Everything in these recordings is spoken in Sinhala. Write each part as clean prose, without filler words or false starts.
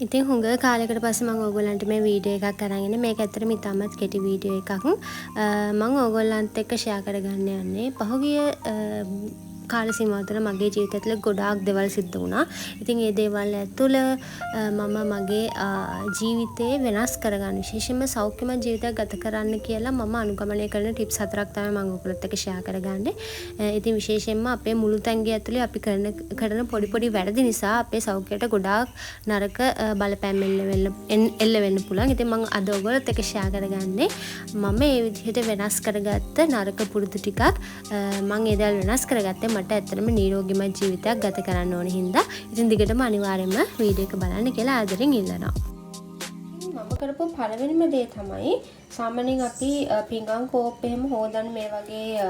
ඉතින් හුඟ කාලයකට පස්සේ මම ඕගොල්ලන්ට මේ වීඩියෝ එකක් අරන් ඉන්නේ. මේක ඇත්තටම ඉතාමත් කෙටි වීඩියෝ එකක්. මම ඕගොල්ලන්ත් එක්ක ෂෙයා කරගන්න යන්නේ පහුගිය කාල සීමාව තුළ මගේ ජීවිතය තුළ ගොඩාක් දේවල් සිද්ධ වුණා. ඉතින් ඒ දේවල් ඇතුළ මම මගේ ජීවිතේ වෙනස් කරගන්න විශේෂයෙන්ම සෞඛ්‍යමත් ජීවිතයක් ගත කරන්න කියලා මම අනුගමනය කරන ටිප්ස් 4ක් තමයි මම ඔයගොල්ලොත් එක්ක ෂෙයා කරගන්නේ. ඉතින් විශේෂයෙන්ම අපේ මුළු තැන්ගේ ඇතුලේ අපි කරන පොඩි වැරදි නිසා අපේ සෞඛ්‍යයට ගොඩාක් නරක බලපෑම් එල්ල වෙන්න පුළුවන්. ඉතින් මම අද ඔයගොල්ලොත් එක්ක ෂෙයා කරගන්නේ මම මේ විදිහට වෙනස් කරගත්ත නරක පුරුදු ටිකක් මම ඒ දේවල් වෙනස් කරගත්තේ මට ඇත්තටම නිරෝගීමත් ජීවිතයක් ගත කරන්න ඕන හින්දා. ඉතින් දිගටම අනිවාර්යයෙන්ම වීඩියෝ එක බලන්න කියලා ආදරෙන් ඉල්ලනවා. මම කරපු පළවෙනිම දේ තමයි සාමාන්‍යයෙන් අපි පිඟන් කෝප් එහෙම හොදන්න මේ වගේ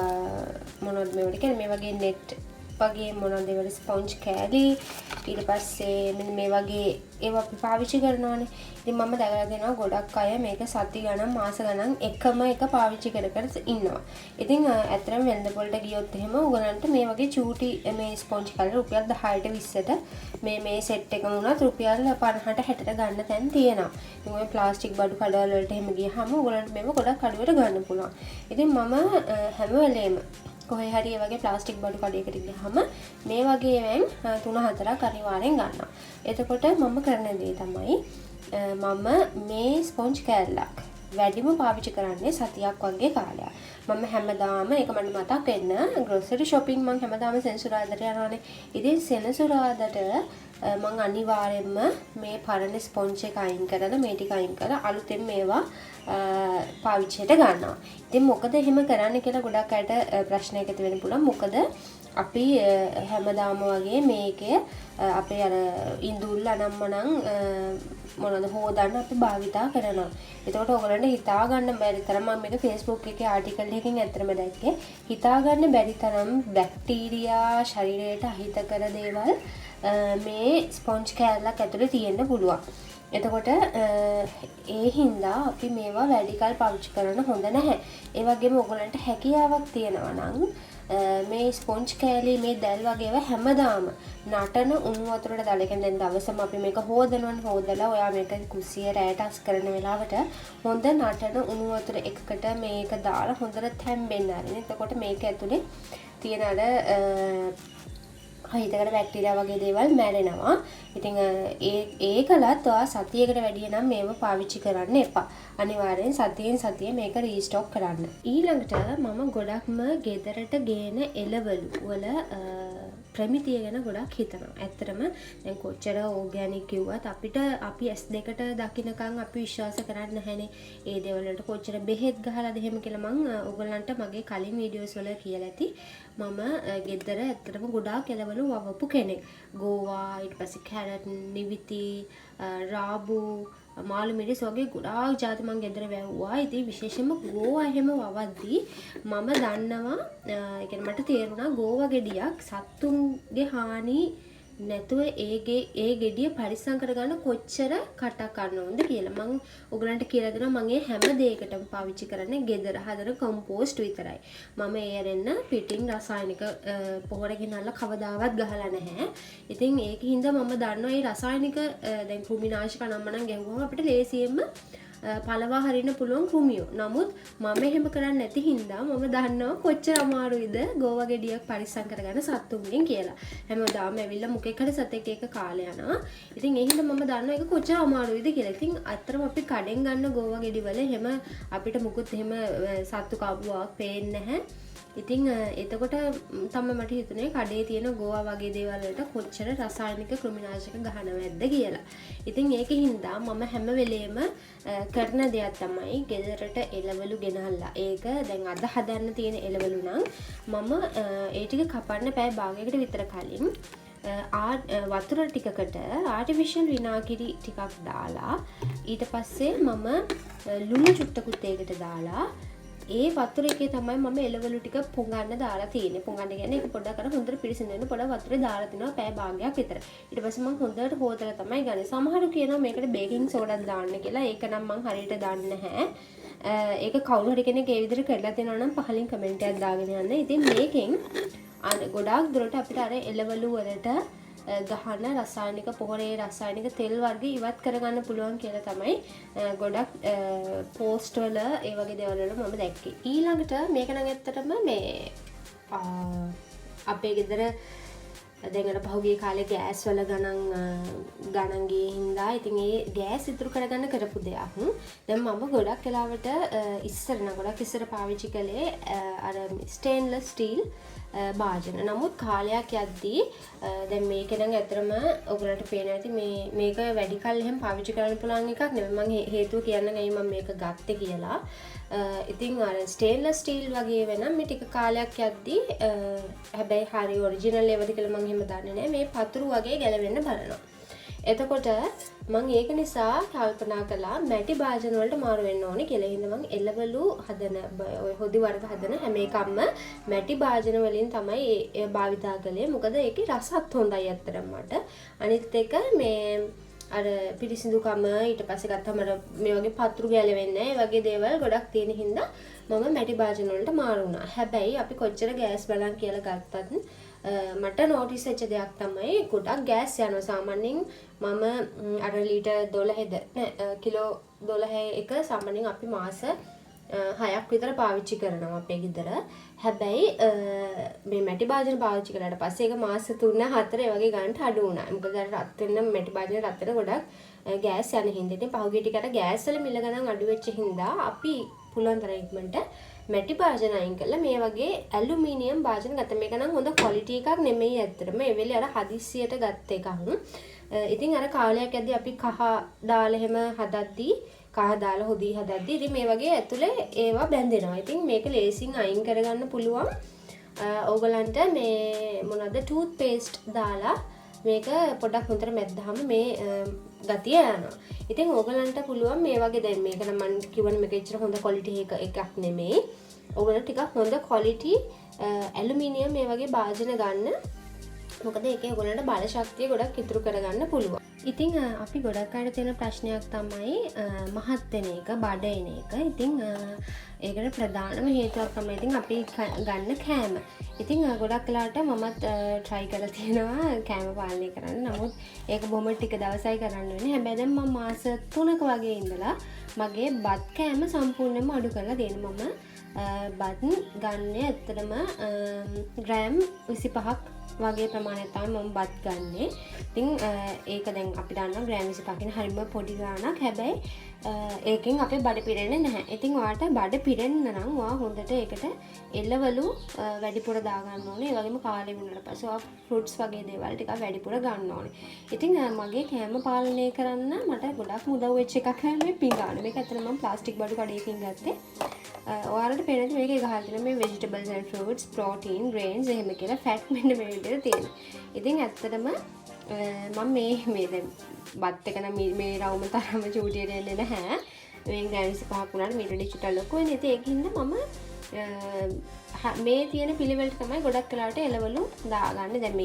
මොනවද මේවට කියන්නේ මේ වගේ net වගේ මොනවද ඒවල ස්පොන්ජ් කෑලි ඊට පස්සේ මෙන්න මේ වගේ ඒවා අපි පාවිච්චි කරනවානේ. ඉතින් මම දැකලා දෙනවා ගොඩක් අය මේක සති ගණන් මාස ගණන් එකම එක පාවිච්චි කර ඉන්නවා. ඉතින් ඇත්තටම වෙළඳ පොළට ගියොත් එහෙම උගලන්ට මේ වගේ චූටි මේ ස්පොන්ජ් කෑලි රුපියල් 10ට 20ට මේ සෙට් එකම උනත් රුපියල් 50ට 60ට ගන්න තැන් තියෙනවා. ඉතින් ඔය ප්ලාස්ටික් බඩු කඩවල වලට එහෙම ගියහම උගලන්ට මේව ගොඩක් අඩුවට ගන්න පුළුවන්. ඉතින් මම හැම වෙලේම කොහේ හරි ඒ වගේ ප්ලාස්ටික් බඩු කඩේකට ගියහම මේ වගේ වෑන් 3-4ක් අනිවාර්යෙන් ගන්නවා. එතකොට මම කරන දේ තමයි මම මේ ස්පොන්ජ් කෑල්ලක් වැඩිම පාවිච්චි කරන්නේ සතියක් වගේ කාලයක්. මම හැමදාම ඒක මට මතක් වෙන්න ග්‍රොසරි shopping මම හැමදාම සෙනසුරාදාට යනවානේ. ඉතින් සෙනසුරාදාට මම අනිවාර්යෙන්ම මේ පරණ ස්පොන්ජ් එක අයින් කරලා මේ ටික අයින් කරලා අලුතෙන් මේවා පාවිච්චියට ගන්නවා. ඉතින් මොකද එහෙම කරන්න කියලා ගොඩක් අයට ප්‍රශ්නයක් ඇති වෙන්න පුළුවන්. මොකද අපි හැමදාම වගේ මේකේ අපේ අර ඉඳුල් අනම්මනම් මොනවද හොදන්න අපි භාවිතා කරනවා. එතකොට ඔයගලන්ට හිතා ගන්න බැරි තරම් මම මේක Facebook එකේ ආටිකල් එකකින් ඇත්තටම දැක්කේ. හිතා ගන්න බැරි තරම් බැක්ටීරියා ශරීරයට අහිතකර දේවල් මේ ස්පොන්ජ් කෑල්ලක් ඇතුලේ තියෙන්න පුළුවන්. එතකොට ඒ හින්දා අපි මේවා වැඩි කල් පාවිච්චි කරන්න හොඳ නැහැ. ඒ වගේම ඔයගලන්ට හැකියාවක් තියෙනවා නම් මේ ස්පොන්ජ් කෑලි මේ දැල් වගේ ඒවා හැමදාම නටන උණු වතුරට දාලා කියන්නේ දැන් දවසම අපි මේක හොදලා ඔයා මේක කුස්සිය රැයට අස් කරන වෙලාවට හොඳ නටන උණු වතුර එකකට මේක දාලා හොඳට තැම්බෙන්න ආරින්න. එතකොට මේක ඇතුලේ තියෙන අර අහිතකර බැක්ටීරියා වගේ දේවල් මැරෙනවා. ඉතින් ඒකලත් ඔයා සතියකට වැඩිය නම් මේව පාවිච්චි කරන්න එපා. අනිවාර්යෙන් සතියෙන් මේක රීස්ටොක් කරන්න. ඊළඟට මම ගොඩක්ම ගෙදරට ගේන එළවලු වල ප්‍රමිතිය ගැන ගොඩක් හිතනවා. ඇත්තටම දැන් කොච්චර ඕගැනික් කිව්වත් අපි S2ට දකින්නකම් අපි විශ්වාස කරන්නේ නැහැනේ. ඒ දේවල් වලට කොච්චර බෙහෙත් ගහලාද එහෙම කියලා මම ඔයගොල්ලන්ට මගේ කලින් වීඩියෝස් වල කියලා ඇති. මම ගෙදර ඇත්තටම ගොඩාක් එළවලු වවපු කෙනෙක්. ගෝවා ඊට පස්සේ කැරට් නිවිති රාබු මාළු මිරිස් වගේ ගොඩාක් ಜಾති මම ගෙදර වැව්වා. ඉතින් විශේෂයෙන්ම ගෝවා එහෙම වවද්දී මම දන්නවා ඒ කියන්නේ මට තේරුණා ගෝවා ගෙඩියක් සත්තුන්ගේ හානි නැතුව ඒ ගෙඩිය පරිස්සම් කරගන්න කොච්චර කටක් ගන්න ඕනද කියලා. මම ඔයගලන්ට කියලා දෙනවා මම හැම දෙයකටම පාවිච්චි කරන්නේ ගෙදර හදන කම්පෝස්ට් විතරයි. මම ඒ ඇරෙන්න පිටින් රසායනික පොහොර ගෙනල්ලා කවදාවත් ගහලා නැහැ. ඉතින් ඒකින්ද මම දන්නවා මේ රසායනික දැන් කෘමිනාශක නම්මනම් ගැහුවම අපිට ලේසියෙන්ම පළවා හරින්න පුළුවන් කෘමියෝ. නමුත් මම එහෙම කරන්නේ නැති හින්දා මම දන්නවා කොච්චර අමාරුයිද ගෝවා ගෙඩියක් පරිස්සම් කරගන්න සත්තුන්ගෙන් කියලා. හැමදාම ඇවිල්ලා මොකෙක් හරි සතෙක් එක කාලේ යනවා. ඉතින් ඒ හින්දා මම දන්නවා ඒක කොච්චර අමාරුයිද කියලා. ඉතින් අත්‍තරම අපි කඩෙන් ගන්න ගෝවා ගෙඩි වල එහෙම අපිට මුකුත් එහෙම සත්තු කවුවක් පේන්නේ නැහැ. ඉතින් එතකොට තමයි මට හිතුනේ කඩේ තියෙන ගෝවා වගේ දේවල් වලට කොච්චර රසායනික කෘමිනාශක ගහනවද කියලා. ඉතින් ඒකින්ද මම හැම වෙලේම කරන දෙයක් තමයි ගෙදරට එළවලු ගෙනල්ලා. ඒක දැන් අද හදන්න තියෙන එළවලු නම් මම ඒ ටික කපන්න පැය භාගයකට විතර කලින් වතුර ටිකකට ආටිෆිෂල් විනාගිරි ටිකක් දාලා ඊට පස්සේ මම ලුණු චුට්ටකුත් ඒකට දාලා ඒ වතුර එකේ තමයි මම එළවලු ටික පොඟන්න දාලා තියෙන්නේ. පොඟන්න කියන්නේ ඒක පොඩ්ඩක් අර හොඳට පිරිසිදු වෙන පොඩක් වතුරේ දාලා තිනවා පැය භාගයක් විතර. ඊට පස්සේ මම හොඳට හොදලා තමයි ගන්නේ. සමහරු කියනවා මේකට බේකින් සෝඩාක් දාන්න කියලා. ඒක නම් මම හරියට දාන්නේ නැහැ. ඒක කවුරු හරි කෙනෙක් ඒ විදිහට කරලා තියෙනවා නම් පහලින් කමෙන්ට් එකක් දාගෙන යන්න. ඉතින් මේකෙන් ගොඩාක් දුරට අපිට අර එළවලු වලට ගහන රසායනික පොහොරේ රසායනික තෙල් වර්ග ඉවත් කරගන්න පුළුවන් කියලා තමයි ගොඩක් පෝස්ට් වල ඒ වගේ දේවල් වල මම දැක්කේ. ඊළඟට මේක නම් ඇත්තටම මේ අපේ ගෙදර දැන් අර පහුගිය කාලේ ගෑස් වල ගණන් ගියේ හින්දා ඉතින් ඒ ගෑස් ඉතුරු කරගන්න කරපු දෙයක්. දැන් මම ගොඩක් වෙලාවට ගොඩක් ඉස්සර පාවිච්චි කළේ අර ස්ටේන්ලස් ස්ටීල් භාජන. නමුත් කාලයක් යද්දී දැන් මේක නම් ඇත්තටම ඔයගලන්ට පේනවා ඇති මේක වැඩි කල් එහෙම පාවිච්චි කරන්න පුළුවන් එකක් නෙමෙයි. මම හේතුව කියන්න ගයි මම මේක ගත්තේ කියලා. ඉතින් අර ස්ටේන්ලස් ස්ටීල් වගේ වෙනම් මේ ටික කාලයක් යද්දී හැබැයි හරි ඔරිජිනල් ඒවද කියලා මම එහෙම දන්නේ නැහැ. මේ පතුරු වගේ ගැලවෙන්න බලනවා. එතකොට මම ඒක නිසා කල්පනා කළා මැටි භාජන වලට මාරු වෙන්න ඕනේ කියලා. හින්දා මම එළවලු හදන ඔය හොදි වර්ග හදන හැම එකක්ම මැටි භාජන වලින් තමයි භාවිතා කළේ. මොකද ඒකේ රසත් හොඳයි අත්‍තරම මට. අනිත් එක මේ අර පිරිසිදුකම ඊට පස්සේ ගත්තම මේ වගේ පතුරු ගැලවෙන්නේ නැහැ. ඒ වගේ දේවල් ගොඩක් තියෙන හින්දා මම මැටි භාජන වලට මාරු වුණා. හැබැයි අපි කොච්චර ගෑස් බලන් කියලා ගත්තත් මට නෝටිස් වෙච්ච දෙයක් තමයි ගොඩක් ගෑස් යනවා. සාමාන්‍යයෙන් මම අර ලීටර් 12 කිලෝ 12 එක සාමාන්‍යයෙන් අපි මාස 6ක් විතර පාවිච්චි කරනවා අපේ ගෙදර. හැබැයි මේ මැටි භාජන පාවිච්චි කරාට පස්සේ ඒක මාස 3 4 වගේ ගන්නට අඩු වුණා. මොකද අර රත් වෙන මැටි භාජන රත් වෙන ගොඩක් ගෑස් යන හින්දා. ඉතින් පහුගිය ටිකට ගෑස් වල මිල ගණන් අඩු වෙච්ච හින්දා අපි පුළුවන් තරම් ඉක්මනට මැටි භාජන අයින් කරලා මේ වගේ ඇලුමිනියම් භාජන ගත්තා. මේක නම් හොඳ ක්වොලිටි එකක් නෙමෙයි ඇත්තටම. මේ වෙලේ අර හදිස්සියට ගත්ත එකක්. ඉතින් අර කාලයක් යද්දී අපි කහ දාලා එහෙම හදද්දී කහ දාලා හොදි හදද්දී ඉතින් මේ වගේ ඇතුලේ ඒවා බැඳෙනවා. ඉතින් මේක ලේසින් අයින් කරගන්න පුළුවන්. ඕගලන්ට මේ මොනවද ටූත් පේස්ට් දාලා මේක පොඩක් හොඳට මැද්දාම මේ ගතිය යනවා. ඉතින් ඕගලන්ට පුළුවන් මේ වගේ දැන් මේක නම් මම කිව්වනේ මේක ඇත්තට හොඳ ක්වොලිටි එකක් නෙමෙයි. ඕගලන්ට ටිකක් හොඳ ක්වොලිටි ඇලුමිනියම් මේ වගේ භාජන ගන්න. මොකද ඒකේ ඔයගොල්ලන්ට බල ශක්තිය ගොඩක් ඉතුරු කරගන්න පුළුවන්. ඉතින් අපි ගොඩක් අයට තියෙන ප්‍රශ්නයක් තමයි මහත් වෙන එක, බඩ එන එක. ඉතින් ඒකට ප්‍රධානම හේතුවක් තමයි ඉතින් අපි ගන්න කෑම. ඉතින් ගොඩක් වෙලාවට මමත් try කරලා තියෙනවා කෑම පාලනය කරන්න. නමුත් ඒක බොහොම ටික දවසයි කරන්න වෙන්නේ. හැබැයි දැන් මම මාස 3ක වගේ ඉඳලා මගේ බත් කෑම සම්පූර්ණයෙන්ම අඩු කරලා දෙනවා. මම බත් ගන්නේ ඇත්තටම ග්‍රෑම් 25ක් වගේ ප්‍රමාණයක් තමයි මම බත් ගන්නෙ. ඉතින් ඒක දැන් අපි දන්නවා ග්‍රෑම් 25 කියන හරිම පොඩි ගාණක්. හැබැයි ඒකෙන් අපේ බඩ පිරෙන්නේ නැහැ. ඉතින් ඔයාට බඩ පිරෙන්න නම් ඔයා හොඳට ඒකට එළවලු වැඩිපුර දා ගන්න ඕනේ. ඒ වගේම කාලේ වුණාට පස්සේ ඔයා ෆෘට්ස් වගේ දේවල් ටිකක් වැඩිපුර ගන්න ඕනේ. ඉතින් මගේ කෑම පාලනය කරන්න මට ගොඩක් උදව් වෙච්ච එකක් මේ පිඟාන. මේක ඇත්තටම මම ප්ලාස්ටික් බඩු කඩේකින් ගත්තේ. ඔයාලට පේනද මේකේ ගහලා තියෙන මේ vegetables and fruits, protein, grains එහෙම කියලා ෆැට් මෙන්න මේ විදිහට තියෙනවා. ඉතින් ඇත්තටම මම මේ දැන් බත් එක නම් මේ රවුම තරම චූටියට එන්නේ නැහැ. මේ ග්‍රෑම් 25ක් වුණාට මීට වඩා චුට්ටක් ලොකු වෙන්නේ. ඉතින් ඒකින්ද මම මේ තියෙන පිළිවෙලට තමයි ගොඩක් වෙලාවට එළවලු දාගන්නේ. දැන්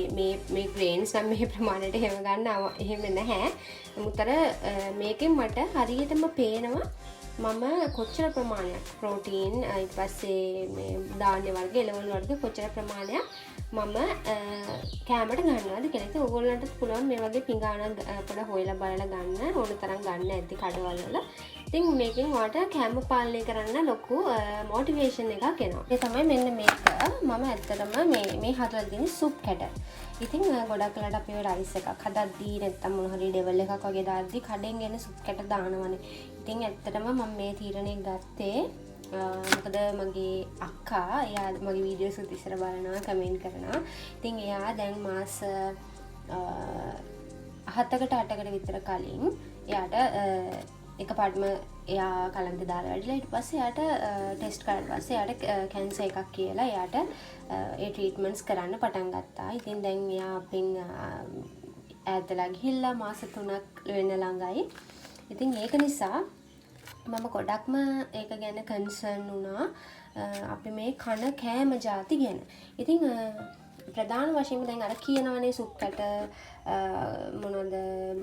මේ grains නම් මේ ප්‍රමාණයට එහෙම ගන්න එහෙම නැහැ. නමුත් අර මේකෙන් මට හරියටම පේනවා මම කොච්චර ප්‍රමාණයක් ප්‍රෝටීන් ඊට පස්සේ මේ ධාන්‍ය වර්ග එළවලු වර්ග කොච්චර ප්‍රමාණයක් මම කෑමට ගන්නවද කියලා. ඉතින් ඕගොල්ලන්ට පුළුවන් මේ වගේ පිඟාන පොඩ හොයලා බලලා ගන්න ඕන තරම් ගන්න ඇති කඩවල වල. ඉතින් මේකෙන් ඔයාලට කෑම පාලනය කරන්න ලොකු මොටිවේෂන් එකක් එනවා. ඒ තමයි මෙන්න මේක. මම ඇත්තටම මේ හදලා තියෙන සුප් කැට. ඉතින් ගොඩක් වෙලාවට අපි ඔය රයිස් එකක් හදද්දී නැත්තම් මොන හරි ඩෙවල් එකක් වගේ දාද්දී කඩෙන් එන සුප් කැට දානවනේ. ඉතින් ඇත්තටම මම මේ තීරණය ගත්තේ මොකද මගේ අක්කා එයා මගේ වීඩියෝස් උත් ඉස්සර බලනවා කමෙන්ට් කරනවා. ඉතින් එයා දැන් මාස 7කට 8කට විතර කලින් එයාට එකපාරටම එයා කලන්ත දාලා වැඩිලා ඊට පස්සේ එයාට ටෙස්ට් කරලා පස්සේ එයාට කැන්සර් එකක් කියලා එයාට ඒ ට්‍රීට්මන්ට්ස් කරන්න පටන් ගත්තා. ඉතින් දැන් එයා අපෙන් ඈතලා ගිහිල්ලා මාස 3ක් වෙන්න ළඟයි. ඉතින් ඒක නිසා මම ගොඩක්ම ඒක ගැන කන්සර්න් වුණා අපි මේ කන කෑම ಜಾති ගැන. ඉතින් ප්‍රධාන වශයෙන්ම දැන් අර කියනවනේ සුප්කට මොනවද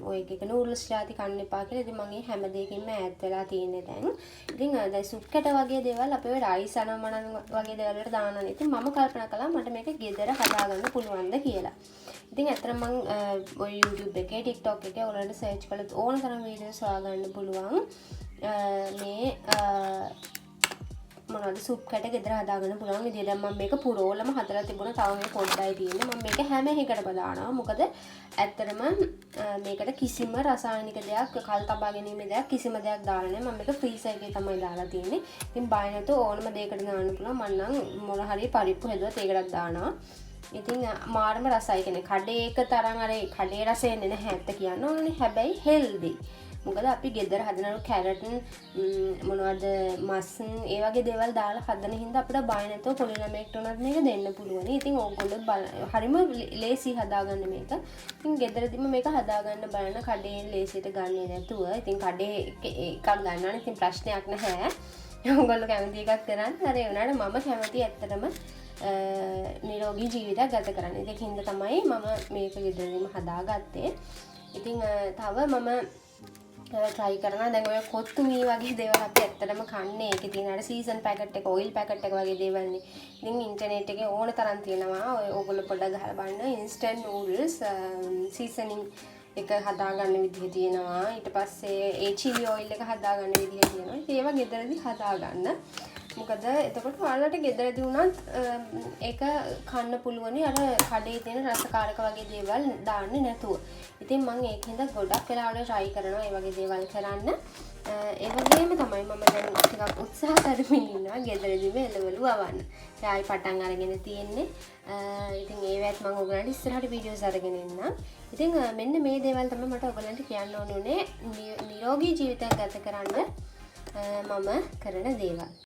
ඔය එක නූඩල්ස් ಜಾති කන්න එපා කියලා. ඉතින් මම මේ හැම දෙයකින්ම ඈත් වෙලා තියෙන්නේ දැන්. ඉතින් දැන් සුප්කට වගේ දේවල් අපි ඔය රයිස් අනමනන් වගේ දේවල් වලට දානවනේ. ඉතින් මම කල්පනා කළා මට මේක ගෙදර හදාගන්න පුළුවන්ද කියලා. ඉතින් ඇත්තටම මම ඔය YouTube එකේ TikTok එකේ ඔයාලට සර්ච් කළොත් ඕන තරම් වීඩියෝස් හොයාගන්න පුළුවන්. මේ මොනවද සුප් කැට ගෙදර හදාගන්න පුළුවන් විදිහට. දැන් මම මේක පුරෝලම හදලා තිබුණා. තව මේ පොඩ්ඩයි තියෙන්නේ. මම මේක හැම එකකටම දානවා. මොකද ඇත්තටම මේකට කිසිම රසායනික දෙයක් කල් තබා ගැනීමේ දෙයක් කිසිම දෙයක් දාලා නැහැ. මම මේක ෆ්‍රීසර් එකේ තමයි දාලා තියෙන්නේ. ඉතින් බය නැතුව ඕනම දෙයකට දාන්න පුළුවන්. මම නම් මොන හරි පරිප්පු හැදුවත් ඒකටත් දානවා. ඉතින් මාරම රසයි කියන්නේ කඩේ එක තරම් අර කඩේ රසය එන්නේ නැහැ ඇත්ත කියන්න ඕනේ. හැබැයි හෙල්දි. මොකද අපි ගෙදර හදන කැරට් මොනවද මස් ඒ වගේ දේවල් දාලා හදන හින්දා අපිට බය නැතුව පොඩි ළමයෙක්ට උනත් මේක දෙන්න පුළුවන්. ඉතින් ඕගොල්ලෝ හරිම ලේසි හදාගන්න මේක. ඉතින් ගෙදරදිම මේක හදාගන්න බලන්න කඩේන් ලේසියට ගන්නේ නැතුව. ඉතින් කඩේ එකක් ගන්නවනේ ඉතින් ප්‍රශ්නයක් නැහැ. ඕගොල්ලෝ කැමති එකක් කරන්න. හරි වුණාට මම කැමති ඇත්තටම නිරෝගී ජීවිතයක් ගත කරන්න. ඒක හින්දා තමයි මම මේක ගෙදරදිම හදාගත්තේ. ඉතින් තව මම try කරනවා. දැන් ඔය කොත්තු මී වගේ දේවල් අපි ඇත්තටම කන්නේ. ඒකේ තියෙන අර සීසන් පැකට් එක, ඔයිල් පැකට් එක වගේ දේවල් නේ. ඉතින් ඉන්ටර්නෙට් එකේ ඕන තරම් තියෙනවා. ඔය ඕගොල්ලෝ පොඩ්ඩක් ගහලා බලන්න. instant noodles seasoning එක හදාගන්න විදිහ තියෙනවා. ඊට පස්සේ ඒ chili oil එක හදාගන්න විදිහ තියෙනවා. ඉතින් ඒවා ගෙදරදී හදාගන්න. මොකද එතකොට ඔයාලට ගෙදරදී වුණත් ඒක කන්න පුළුවනි අර කඩේ තියෙන රසකාරක වගේ දේවල් දාන්නේ නැතුව. ඉතින් මම ඒකින්ද ගොඩක් වෙලාවට try කරනවා ඒ වගේ දේවල් කරන්න. ඒ වගේම තමයි මම දැන් ටිකක් උත්සාහ කරමින් ඉන්නවා ගෙදරදීම එළවලු වවන්න. ආයි පටන් අරගෙන තියෙන්නේ. ඉතින් ඒවත් මම ඔයගලන්ට ඉස්සරහට වීඩියෝස් අරගෙන එන්නම්. ඉතින් මෙන්න මේ දේවල් තමයි මට ඔයගලන්ට කියන්න ඕනේ නිරෝගී ජීවිතයක් ගත කරන්න මම කරන දේවල්.